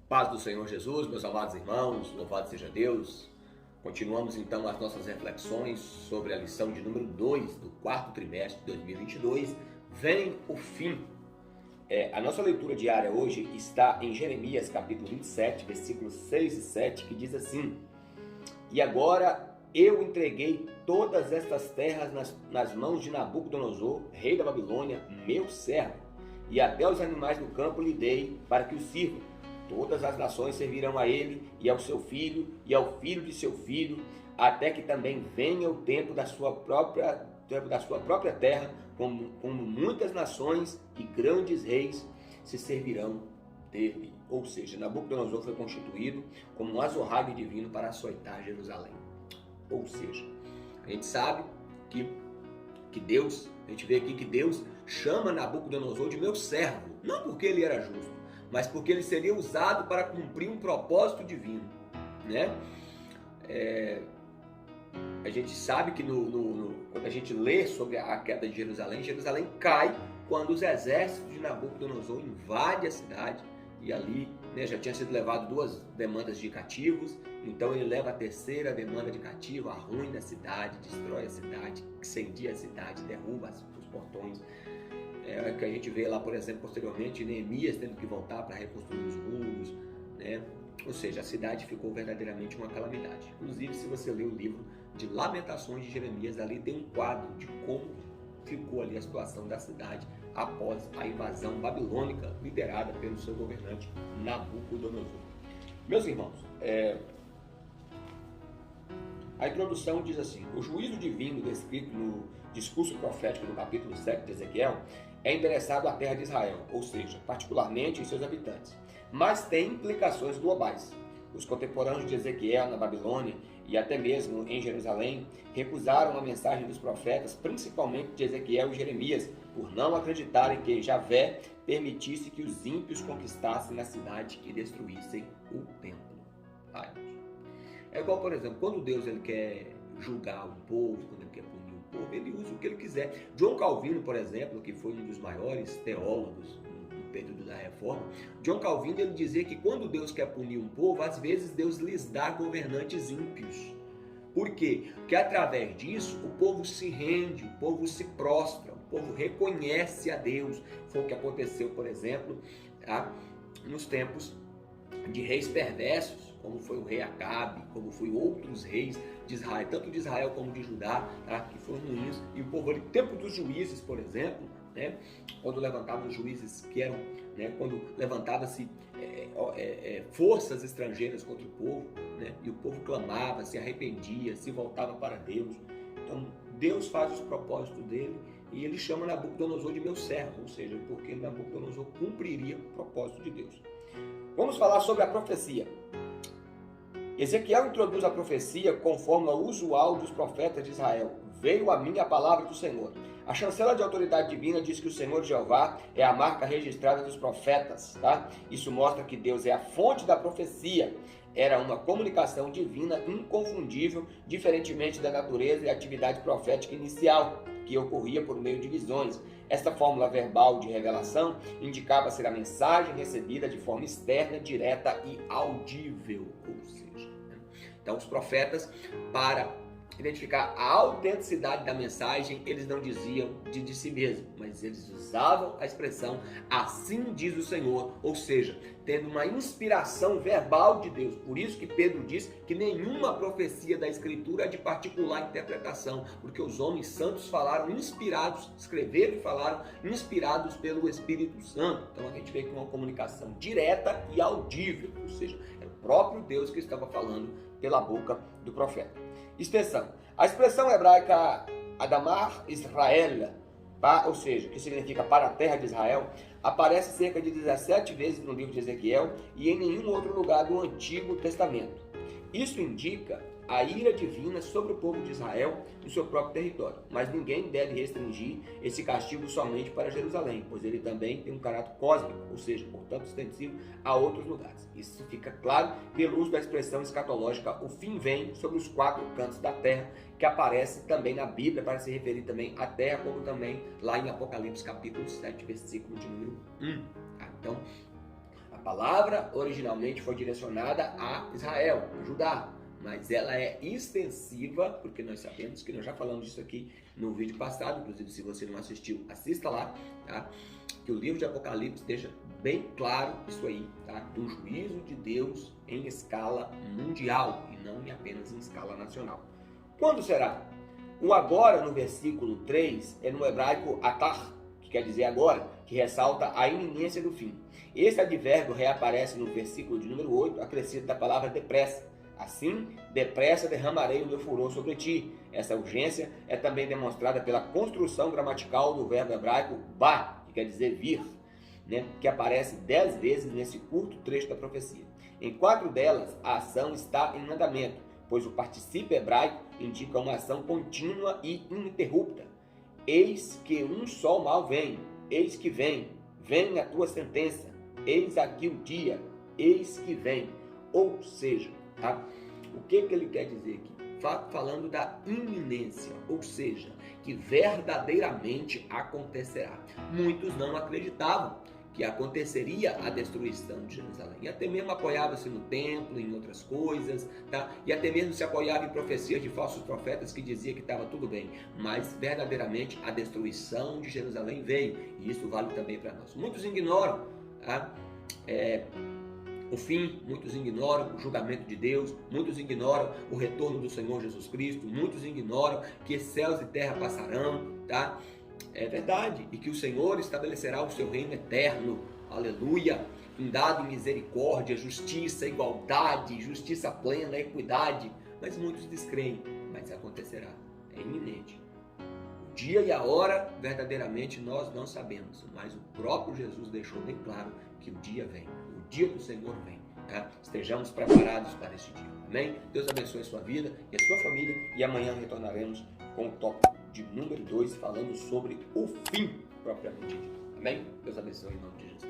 Paz do Senhor Jesus, meus amados irmãos, louvado seja Deus. Continuamos então as nossas reflexões sobre a lição de número 2 do quarto trimestre de 2022. Vem o fim. A nossa leitura diária hoje está em Jeremias capítulo 27, versículos 6 e 7, que diz assim: E agora eu entreguei todas estas terras nas mãos de Nabucodonosor, rei da Babilônia, meu servo, e até os animais do campo lhe dei para que o sirvam. Todas as nações servirão a ele e ao seu filho e ao filho de seu filho, até que também venha o tempo da sua própria terra, como muitas nações e grandes reis se servirão dele. Ou seja, Nabucodonosor foi constituído como um azorrague divino para açoitar Jerusalém. Ou seja, a gente sabe que Deus, a gente vê aqui que Deus chama Nabucodonosor de meu servo, não porque ele era justo, mas porque ele seria usado para cumprir um propósito divino, né? A gente sabe que quando a gente lê sobre a queda de Jerusalém, Jerusalém cai quando os exércitos de Nabucodonosor invadem a cidade, e ali, né, já tinha sido levado 2 demandas de cativos, então ele leva a terceira demanda de cativo, arruina a cidade, destrói a cidade, incendia a cidade, derruba os portões. Que a gente vê lá, por exemplo, posteriormente, Neemias tendo que voltar para reconstruir os muros, né? Ou seja, a cidade ficou verdadeiramente uma calamidade. Inclusive, se você ler o livro de Lamentações de Jeremias, ali tem um quadro de como ficou ali a situação da cidade após a invasão babilônica liderada pelo seu governante Nabucodonosor. Meus irmãos, a introdução diz assim: o juízo divino descrito no discurso profético no capítulo 7 de Ezequiel é endereçado à terra de Israel, ou seja, particularmente em seus habitantes, mas tem implicações globais. Os contemporâneos de Ezequiel na Babilônia e até mesmo em Jerusalém recusaram a mensagem dos profetas, principalmente de Ezequiel e Jeremias, por não acreditarem que Javé permitisse que os ímpios conquistassem a cidade e destruíssem o templo. É igual, por exemplo, quando Deus ele quer julgar um povo, quando ele quer punir um povo, ele usa o que ele quiser. John Calvino, por exemplo, que foi um dos maiores teólogos no período da Reforma, John Calvino ele dizia que quando Deus quer punir um povo, às vezes Deus lhes dá governantes ímpios. Por quê? Porque através disso o povo se rende, o povo se prostra, o povo reconhece a Deus. Foi o que aconteceu, por exemplo, nos tempos de reis perversos, como foi o rei Acabe, como foi outros reis de Israel, tanto de Israel como de Judá, que foram ruins. E o povo ali, tempo dos juízes, por exemplo, né, quando levantavam os juízes que eram, né, quando levantava-se forças estrangeiras contra o povo, né, e o povo clamava, se arrependia, se voltava para Deus. Então Deus faz os propósitos dele e ele chama Nabucodonosor de meu servo, ou seja, porque Nabucodonosor cumpriria o propósito de Deus. Vamos falar sobre a profecia. Ezequiel introduz a profecia conforme o usual dos profetas de Israel. Veio a mim a palavra do Senhor. A chancela de autoridade divina diz que o Senhor Jeová é a marca registrada dos profetas. Isso mostra que Deus é a fonte da profecia. Era uma comunicação divina inconfundível, diferentemente da natureza e atividade profética inicial, que ocorria por meio de visões. Esta fórmula verbal de revelação indicava ser a mensagem recebida de forma externa, direta e audível. Ou seja, então os profetas, para identificar a autenticidade da mensagem, eles não diziam de si mesmo, mas eles usavam a expressão assim diz o Senhor, ou seja, tendo uma inspiração verbal de Deus. Por isso que Pedro diz que nenhuma profecia da Escritura é de particular interpretação, porque os homens santos falaram inspirados, escreveram e falaram inspirados pelo Espírito Santo. Então a gente vê que uma comunicação direta e audível, ou seja, é o próprio Deus que estava falando pela boca do profeta. Extensão. A expressão hebraica Adamar Israel, ou seja, que significa para a terra de Israel, aparece cerca de 17 vezes no livro de Ezequiel e em nenhum outro lugar do Antigo Testamento. Isso indica a ira divina sobre o povo de Israel no seu próprio território, mas ninguém deve restringir esse castigo somente para Jerusalém, pois ele também tem um caráter cósmico, ou seja, portanto extensivo a outros lugares. Isso fica claro pelo uso da expressão escatológica o fim vem sobre os 4 cantos da terra, que aparece também na Bíblia para se referir também à terra, como também lá em Apocalipse capítulo 7, versículo de número 1. Então, palavra originalmente foi direcionada a Israel, a Judá, mas ela é extensiva, porque nós sabemos que nós já falamos disso aqui no vídeo passado, inclusive se você não assistiu, assista lá, tá? Que o livro de Apocalipse deixa bem claro isso aí, tá? Do juízo de Deus em escala mundial e não apenas em escala nacional. Quando será? O agora no versículo 3 é no hebraico atar, que quer dizer agora, que ressalta a iminência do fim. Esse advérbio reaparece no versículo de número 8, acrescido da palavra depressa. Assim, depressa derramarei o meu furor sobre ti. Essa urgência é também demonstrada pela construção gramatical do verbo hebraico ba, que quer dizer vir, né? Que aparece 10 vezes nesse curto trecho da profecia. Em 4 delas, a ação está em andamento, pois o particípio hebraico indica uma ação contínua e ininterrupta. Eis que um só mal vem, eis que vem a tua sentença, eis aqui o dia, eis que vem. Ou seja, tá? O que ele quer dizer aqui? Falando da iminência, ou seja, que verdadeiramente acontecerá. Muitos não acreditavam que aconteceria a destruição de Jerusalém. E até mesmo apoiava-se no templo, em outras coisas, tá? E até mesmo se apoiava em profecias de falsos profetas que diziam que estava tudo bem. Mas verdadeiramente a destruição de Jerusalém veio. E isso vale também para nós. Muitos ignoram, tá? O fim, muitos ignoram o julgamento de Deus, muitos ignoram o retorno do Senhor Jesus Cristo, muitos ignoram que céus e terra passarão, tá? É verdade, e que o Senhor estabelecerá o seu reino eterno, aleluia, fundado em misericórdia, justiça, igualdade, justiça plena, equidade, mas muitos descreem, mas acontecerá, é iminente. O dia e a hora, verdadeiramente, nós não sabemos, mas o próprio Jesus deixou bem claro que o dia vem, o dia do Senhor vem, tá? Estejamos preparados para esse dia, amém? Deus abençoe a sua vida e a sua família, e amanhã retornaremos com o tópico de número 2, falando sobre o fim propriamente dito, amém? Deus abençoe em nome de Jesus.